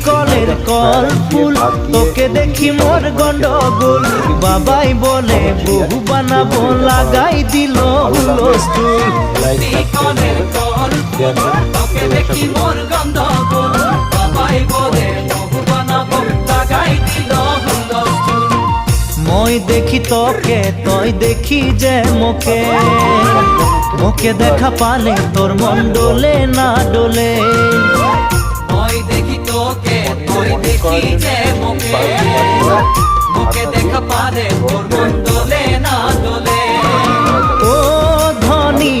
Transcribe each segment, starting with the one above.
কলের কল ফুল তোকে দেখি মোর গন্ডগোল বাবাই বলে বহু বানাবো লাগাই দিল হুলস্থুল কলের কল ফুল তোকে দেখি মোর গন্ডগোল বাবাই বলে বহু বানাবো লাগাই দিল হুলস্থুল মই দেখি তোকে তই দেখি যে মোকে মোকে দেখা পালে তোর মন ডোলে না ডোলে মই দেখি তোকে তই দেখি যে মোকে মোকে দেখা পালে তোর মন ডোলে না ডোলে ও ধনী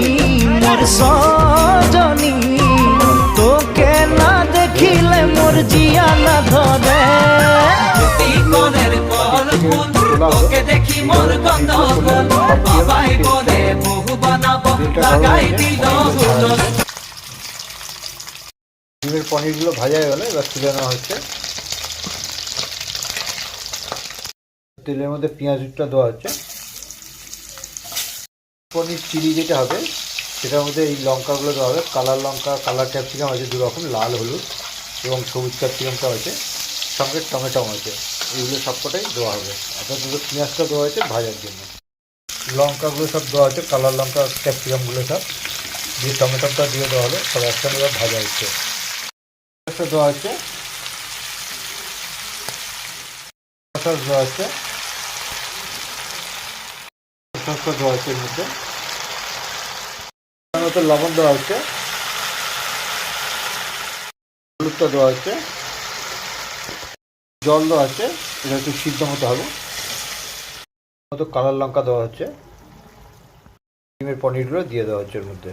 মোর সজনী তোকে না দেখিলে মোর জিয়া না ধরে কনের কল ফুল তোকে দেখি মোর গন্ডগোল বাবাই বলে বহু বানাবো লাগাই দিল ডিমের পনিরগুলো ভাজা হয়ে গেল, এবার তুলে নেওয়া হচ্ছে। তেলের মধ্যে পেঁয়াজটা দেওয়া হচ্ছে। পনির চিলি যেটা হবে সেটার মধ্যে এই লঙ্কাগুলো দেওয়া হবে। কালার লঙ্কা, কালার ক্যাপসিকাম আছে দু রকম, লাল হলুদ এবং সবুজ ক্যাপসিকামটা আছে, সঙ্গে টমেটো আছে, এইগুলো সবকটাই দেওয়া হবে। আপনার দুটো পেঁয়াজটা দেওয়া হয়েছে ভাজার জন্য। লঙ্কাগুলো সব দেওয়া হচ্ছে, কালার লঙ্কা ক্যাপসিকামগুলো সব দিয়ে টমেটোটা দিয়ে দেওয়া হলো, সব একসঙ্গে ভাজা হচ্ছে। দেওয়া হচ্ছে, সস দেওয়া হচ্ছে, সসটা দেওয়া হচ্ছে এর মধ্যে, মতো লবণ দেওয়া হচ্ছে, হলুদটা দেওয়া হচ্ছে, জল দেওয়া হচ্ছে, এটা একটু সিদ্ধ মতো হবে, মতো কালার লঙ্কা দেওয়া হচ্ছে, ডিমের পনিরগুলো দিয়ে দেওয়া হচ্ছে এর মধ্যে।